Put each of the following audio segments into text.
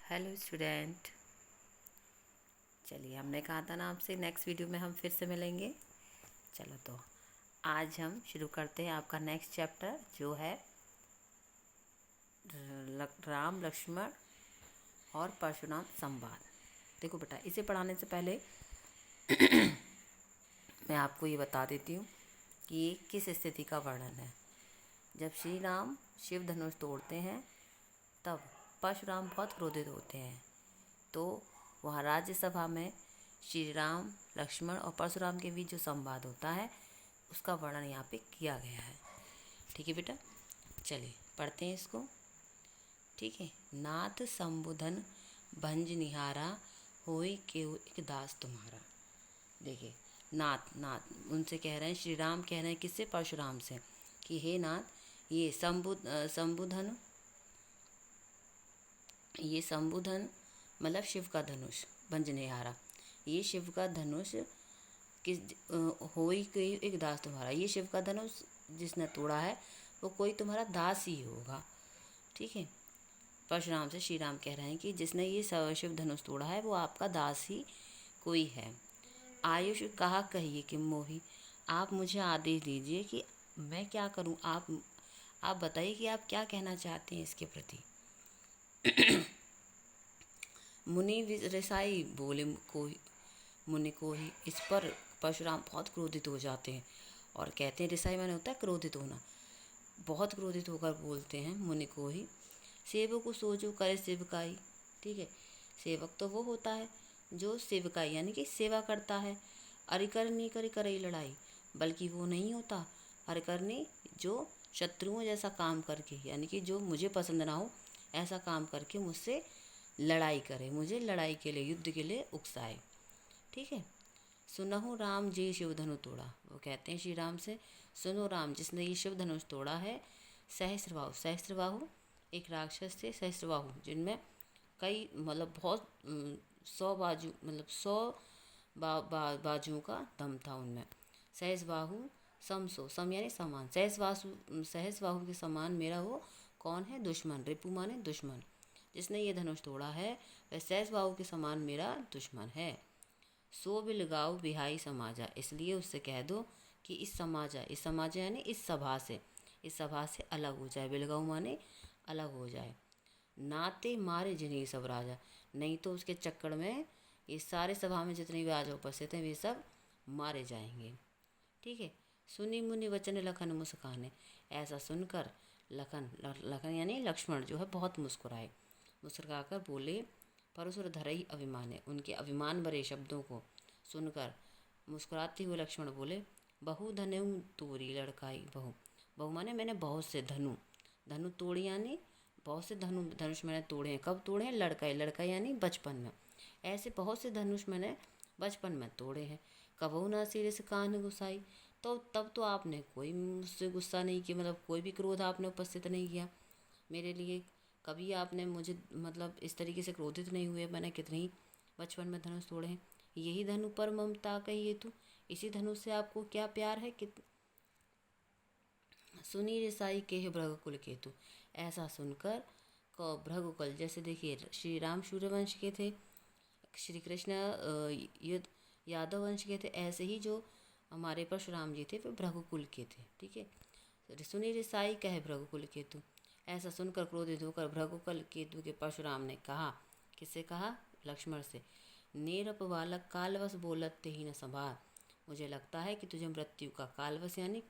Hello student. चलिए, हमने कहा था ना आपसे नेक्स्ट वीडियो में हम फिर से मिलेंगे। चलो तो आज हम शुरू करते हैं आपका नेक्स्ट चैप्टर जो है राम लक्ष्मण और परशुराम संवाद। देखो बेटा, इसे पढ़ाने से पहले मैं आपको ये बता देती हूँ कि ये किस स्थिति का वर्णन है। जब श्री राम शिव धनुष तोड़ते हैं तब परशुराम बहुत क्रोधित होते हैं। तो वहाँ राज्यसभा में श्री राम लक्ष्मण और परशुराम के बीच जो संवाद होता है उसका वर्णन यहाँ पे किया गया है। ठीक है बेटा, चलिए पढ़ते हैं इसको। ठीक है। नाथ संबुधन भंज निहारा होई केहू एक दास तुम्हारा। देखिए, नाथ उनसे कह रहे हैं, श्री राम कह रहे हैं किससे? परशुराम से, कि हे नाथ, ये संबुधन मतलब शिव का धनुष भंजनेहारा। ये शिव का धनुष किस होई कोई एक दास तुम्हारा। ये शिव का धनुष जिसने तोड़ा है वो कोई तुम्हारा दास ही होगा। ठीक है। परशुराम से श्री राम कह रहे हैं कि जिसने ये शिव धनुष तोड़ा है वो आपका दास ही कोई है। आयुष कहा कहिए कि मोही, आप मुझे आदेश दीजिए कि मैं क्या करूं। आप बताइए कि आप क्या कहना चाहते हैं इसके प्रति। मुनि रिसाई बोले मुनि को ही। इस पर परशुराम बहुत क्रोधित हो जाते हैं और कहते हैं, रिसाई माने होता है क्रोधित होना। बहुत क्रोधित होकर बोलते हैं मुनि को ही, सेवक को सोचो करे सेवकाई। ठीक है। सेवक तो वो होता है जो सेवकाई यानी कि सेवा करता है। अरिकरनी करे करई लड़ाई, बल्कि वो नहीं होता अरिकरनी जो शत्रुओं जैसा काम करके, यानी कि जो मुझे पसंद ना हो ऐसा काम करके मुझसे लड़ाई करे, मुझे लड़ाई के लिए, युद्ध के लिए उकसाए। ठीक है। सुनहु राम जी शिव धनु तोड़ा। वो कहते हैं श्री राम से, सुनो राम, जिसने ये शिव धनुष तोड़ा है। सहस्त्रबाहु एक राक्षस थे, सहस्त्रबाहु जिनमें कई मतलब बहुत 100 बाजू मतलब 100 बाजुओं का दम था उनमें। सहस्त्रबाहु सम यानी समान। सहस्त्रबाहु के समान मेरा वो कौन है? दुश्मन। रिपु माने दुश्मन। जिसने ये धनुष तोड़ा है वह सहस्त्रबाहु के समान मेरा दुश्मन है। सो बिलगाओ बिहाई समाजा, इसलिए उससे कह दो कि इस समाजा यानी इस सभा से अलग हो जाए। बिलगाओ माने अलग हो जाए। नाते मारे जिन्हें सब राजा, नहीं तो उसके चक्कर में ये सारे सभा में जितने भी राजा उपस्थित हैं वे सब मारे जाएंगे। ठीक है। सुनी मुनि वचन लखन मुस्काने, ऐसा सुनकर लखन यानी लक्ष्मण जो है बहुत मुस्कुराए। मुस्कुराकर बोले, परशुर धरई अभिमाने, उनके अभिमान भरे शब्दों को सुनकर मुस्कुराते हुए लक्ष्मण बोले, बहु धनु तोरी लड़काई बहु। बहु माने मैंने बहुत से धनु तोड़ी, यानी बहुत से धनुष मैंने तोड़े हैं। कब तोड़े हैं? लड़का यानी बचपन में। ऐसे बहुत से धनुष मैंने बचपन में तोड़े हैं। कबहू ना सिर से कान गुस्साई, तो तब तो आपने कोई मुझसे गुस्सा नहीं किया, मतलब कोई भी क्रोध आपने उपस्थित नहीं किया मेरे लिए। कभी आपने मुझे मतलब इस तरीके से क्रोधित नहीं हुए। मैंने कितने ही बचपन में धनुष तोड़े हैं। यही धनु पर ममता का हेतु, इसी धनुष से आपको क्या प्यार है? सुनी रिसाई के भृगुकुल केतु। ऐसा सुनकर भृगुकुल, जैसे देखिए श्री राम सूर्यवंश के थे, श्री कृष्ण युद्ध यादव वंश के थे, ऐसे ही जो हमारे परशुराम जी थे वे भृगुकुल के थे। ठीक है। सुनी रिसाई कहे भृगुकुल केतु। ऐसा सुनकर क्रोधित होकर भृगुकुल केतु के परशुराम ने कहा, किससे कहा? लक्ष्मण से, नेरप बालक कालवश बोलते ही न संभार। मुझे लगता है कि तुझे मृत्यु का कालवश यानी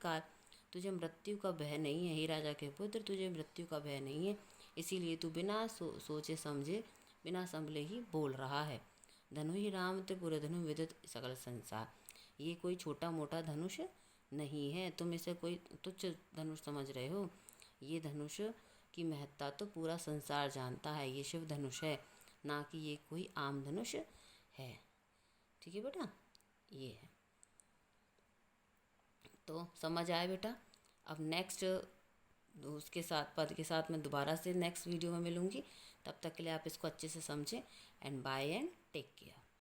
तुझे मृत्यु का भय नहीं है। हे राजा के पुत्र, तुझे मृत्यु का भय नहीं है, इसीलिए तू बिना सोचे समझे, बिना संभले ही बोल रहा है। धनु ही राम त्रिपुर धनु विदित सकल संसार। ये कोई छोटा मोटा धनुष नहीं है, तुम इसे कोई तुच्छ धनुष समझ रहे हो। ये धनुष की महत्ता तो पूरा संसार जानता है। ये शिव धनुष है, ना कि ये कोई आम धनुष है। ठीक है बेटा, ये है। तो समझ आया बेटा। अब नेक्स्ट उसके साथ पद के साथ मैं दोबारा से नेक्स्ट वीडियो में मिलूँगी। तब तक के लिए आप इसको अच्छे से समझें। And bye and take care.